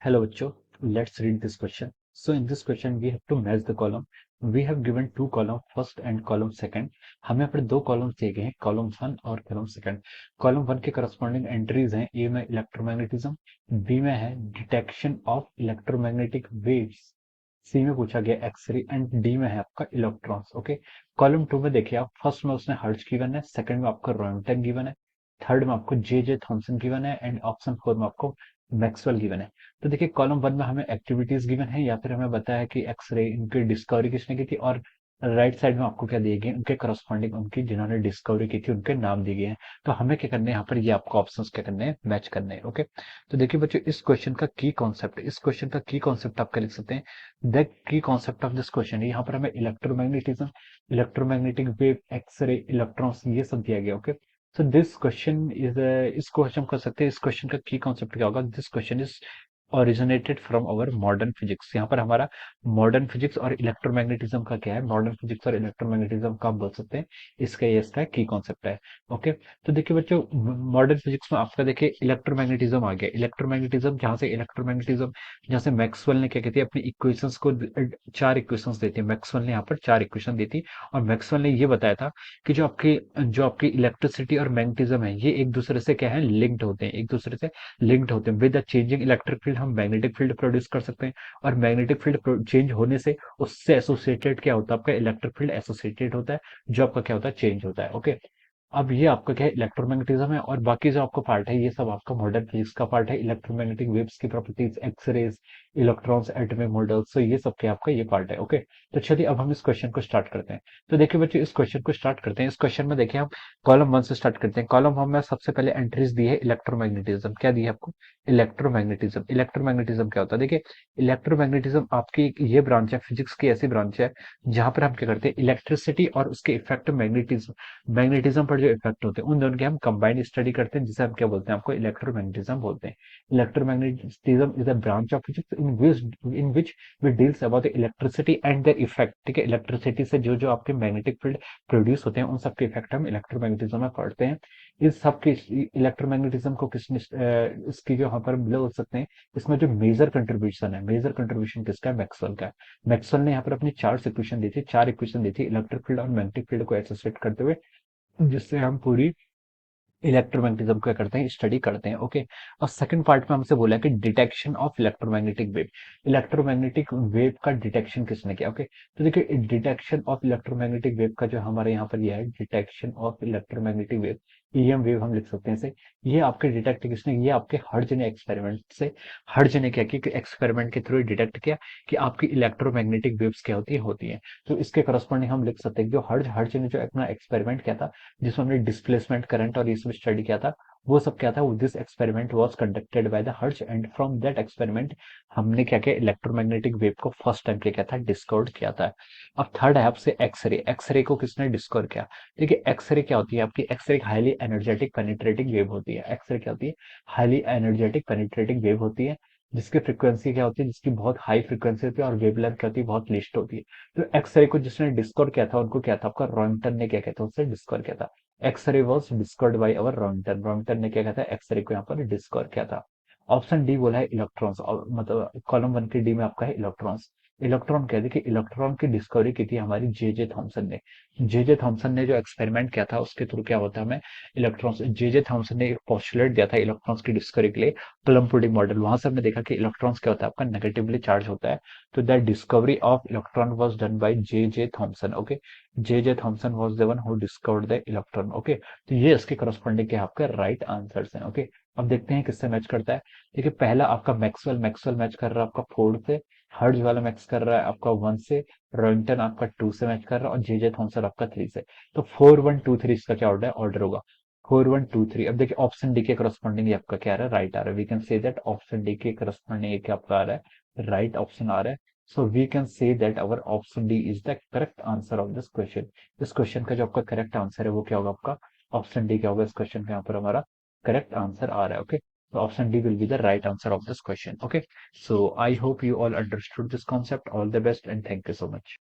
Hello, Bachcho. Let's read this question. So in this question, we have to match the column. We have given two column first and column second. हमें यहाँ पर दो column दिए गए हैं, column one और column second. Column one के corresponding entries हैं. ए में इलेक्ट्रोमैग्नेटिज्म, बी में है डिटेक्शन ऑफ इलेक्ट्रोमैग्नेटिक वेव्स, सी में पूछा गया एक्सरे एंड डी में है आपका इलेक्ट्रॉन्स. ओके. कॉलम टू में देखिए आप, फर्स्ट में उसने हर्ट्ज गिवन है, सेकंड में आपको रॉन्टन गिवन है, थर्ड में आपको जे जे थॉमसन गिवन है एंड ऑप्शन फोर में आपको मैक्सवेल गिवन है. तो देखिए कॉलम वन में हमें एक्टिविटीज गिवन है या फिर हमें बताया कि एक्सरे इनकी डिस्कवरी किसने की थी, और राइट साइड में आपको क्या दिए गए, उनके करस्पॉन्डिंग उनकी जिन्होंने डिस्कवरी की थी उनके नाम दिए गए हैं. तो हमें क्या करना है यहाँ पर, ये आपको ऑप्शंस क्या करने हैं, मैच करने हैं. ओके. तो देखिए बच्चों, इस क्वेश्चन का की कॉन्सेप्ट, इस क्वेश्चन का की कॉन्सेप्ट आप क्या लिख सकते हैं. The key concept of this question, यहाँ पर हमें electromagnetism, electromagnetic wave, X-ray, electrons, ये सब दिया गया. Okay. So this question is, इस क्वेश्चन कर सकते हैं, इस क्वेश्चन का की कॉन्सेप्ट क्या होगा. This question is originated from our modern physics. यहाँ पर हमारा मॉडर्न फिजिक्स और इलेक्ट्रोमैग्नेटिज्म का क्या है, मॉडर्न फिजिक्स और इलेक्ट्रोमैग्नेटिज्म का आप बोल सकते हैं. इसका ये इसका की कॉन्सेप्ट है. ओके. तो देखिए बच्चों, मॉडर्न फिजिक्स में आपका देखिए इलेक्ट्रोमैग्नेटिज्म आ गया. इलेक्ट्रोमैग्नेटिज्म जहाँ से मैक्सवेल ने क्या कहती है अपनी इक्वेशंस को, चार इक्वेशंस देती है मैक्सवेल ने, यहाँ पर चार इक्वेशन दी थी. और मैक्सवेल ने ये बताया था कि जो आपकी इलेक्ट्रिसिटी और मैग्नेटिज्म है, ये एक दूसरे से क्या है, लिंक्ड होते हैं, एक दूसरे से लिंक्ड होते हैं. With the changing electric field हम मैग्नेटिक फील्ड प्रोड्यूस कर सकते हैं, और मैग्नेटिक फील्ड चेंज होने से उससे एसोसिएटेड क्या होता है, आपका इलेक्ट्रिक फील्ड एसोसिएटेड होता है, जो आपका क्या होता है, चेंज होता है. ओके. अब ये आपका क्या है, इलेक्ट्रोमैग्नेटिज्म है. और बाकी जो आपका पार्ट है, ये सब आपका मॉडर्न फिजिक्स का पार्ट है. इलेक्ट्रोमैग्नेटिक वेव्स की properties, X-rays, electrons, atomic models, तो ये सब क्या आपका ये पार्ट है. ओके. तो चलिए अब हम इस क्वेश्चन को स्टार्ट करते हैं. तो देखिए बच्चों, इस क्वेश्चन को स्टार्ट करते हैं. इस क्वेश्चन में देखिए हम कॉलम वन से स्टार्ट करते हैं. कॉलम वन में सबसे पहले एंट्रीज दी है इलेक्ट्रोमैग्नेटिज्म. क्या दी है आपको, इलेक्ट्रोमैग्नेटिज्म. इलेक्ट्रोमैग्नेटिज्म क्या होता है, देखिए इलेक्ट्रोमैग्नेटिज्म आपकी ये ब्रांच है, फिजिक्स की ऐसी ब्रांच है जहां पर हम क्या करते हैं, इलेक्ट्रिसिटी और उसके इफेक्ट मैग्नेटिज्म, मैग्नेटिज्म पर जो इफेक्ट होते हैं उन दोनों की हम कंबाइंड स्टडी करते हैं, जिसे हम क्या बोलते हैं, आपको इलेक्ट्रोमैग्नेटिज्म बोलते हैं. Electromagnetism is a branch of physics in which we deals about the electricity and the effect. ठीक है, इलेक्ट्रिसिटी से जो जो आपके मैग्नेटिक फील्ड प्रोड्यूस होते हैं उन सबके इफेक्ट हम इलेक्ट्रोमैग्नेटिज्म में पढ़ते हैं. इस सब के इलेक्ट्रोमैग्नेटिज्म को किसने इसकी जो यहाँ पर बोल सकते हैं, इसमें जो मेजर कंट्रीब्यूशन है, मेजर कंट्रीब्यूशन किसका है, मैक्सवेल का है. मैक्सवेल ने यहाँ पर अपनी चार इक्वेशन दी थी इलेक्ट्रिक फील्ड और मैग्नेटिक फील्ड को एसोसिएट करते हुए, जिससे हम पूरी इलेक्ट्रोमैग्नेटिज्म क्या करते हैं, स्टडी करते हैं. ओके. और सेकंड पार्ट में हमसे बोला कि detection of electromagnetic wave, electromagnetic wave का डिटेक्शन किसने किया. ओके. तो देखिए डिटेक्शन ऑफ इलेक्ट्रोमैग्नेटिक वेव का जो हमारे यहाँ पर यह है, detection of electromagnetic wave, EM wave हम लिख सकते हैं इसे. ये आपके डिटेक्ट किसने, ये आपके हर्ट्ज ने एक्सपेरिमेंट से, हर्ट्ज ने क्या किया कि एक्सपेरिमेंट के थ्रू डिटेक्ट किया कि आपकी इलेक्ट्रोमैग्नेटिक वेव्स क्या होती है. तो इसके करस्पॉन्डिंग हम लिख सकते हैं कि जो हर्ट्ज ने जो अपना एक्सपेरिमेंट किया था, जिसमें हमने डिस्प्लेसमेंट करंट और ये सब स्टडी किया था, वो सब क्या था, this experiment was conducted by the hertz and from that experiment हमने क्या किया, इलेक्ट्रोमैग्नेटिक वेव को फर्स्ट टाइम क्या किया था, डिस्कवर किया था. अब थर्ड है आपसे एक्सरे. एक्सरे को किसने डिस्कवर किया. देखिए एक्सरे क्या होती है आपकी, एक्सरे एक हाईली एनर्जेटिक पेनिट्रेटिंग वेव होती है. एक्सरे क्या होती है, हाईली एनर्जेटिक पेनिट्रेटिंग वेव होती है, जिसकी फ्रीक्वेंसी क्या होती है, जिसकी बहुत हाई फ्रीक्वेंसी होती है, और वेवलेंथ क्या होती है, बहुत लिस्ट होती है. तो एक्सरे को जिसने डिस्कवर किया था, उनको क्या था, आपका रॉन्टन ने क्या कहता है, उससे डिस्कवर किया था. X ray was discovered by our Roentgen. Roentgen ने क्या कहता है, एक्सरे को यहाँ पर डिस्कवर किया था. ऑप्शन डी बोला है इलेक्ट्रॉन्स, और मतलब कॉलम वन की डी में आपका है इलेक्ट्रॉन्स. इलेक्ट्रॉन क्या, देखिए इलेक्ट्रॉन की डिस्कवरी की थी हमारी जे जे थॉमसन ने. जे जे थॉमसन ने जो एक्सपेरिमेंट किया था उसके थ्रू क्या होता है, हमें इलेक्ट्रॉन्स, जे जे थॉमसन ने एक पोस्टुलेट दिया था इलेक्ट्रॉन्स की डिस्कवरी के लिए, प्लम पुडिंग मॉडल. वहां से हमने देखा कि इलेक्ट्रॉन्स क्या होता है, आपका नेगेटिवली चार्ज होता है. तो the discovery of electron was done by J J Thomson. Okay. J J Thomson was the one who discovered the electron. Okay. तो ये इसके करस्पॉन्डिंग के आपके राइट आंसर्स हैं. ओके. अब देखते हैं किससे मैच करता है. देखिए पहला आपका मैक्सवेल, मैक्सवेल मैच कर रहा है आपका फोर से, हर्ट्ज वाला मैच कर रहा है आपका वन से, रॉन्टन आपका टू से मैच कर रहा है, और जे जे थॉमसन आपका थ्री से. तो 4 1 2 3 इसका क्या ऑर्डर होगा, 4 1 2 3. अब देखिए ऑप्शन डी के करस्पॉन्डिंग आपका क्या आ रहा है, राइट आ रहा है. We can say that option D के करस्पॉन्डिंग क्या आपका आ रहा है, राइट ऑप्शन आ रहा है. So we can say that our option D is the correct answer of this question. इस क्वेश्चन का जो आपका करेक्ट आंसर है वो क्या होगा, आपका ऑप्शन डी क्या होगा. इस क्वेश्चन का यहाँ पर हमारा करेक्ट आंसर आ रहा है. Okay. So option D will be the right answer of this question. Okay. So I hope you all understood this concept. All the best and thank you so much.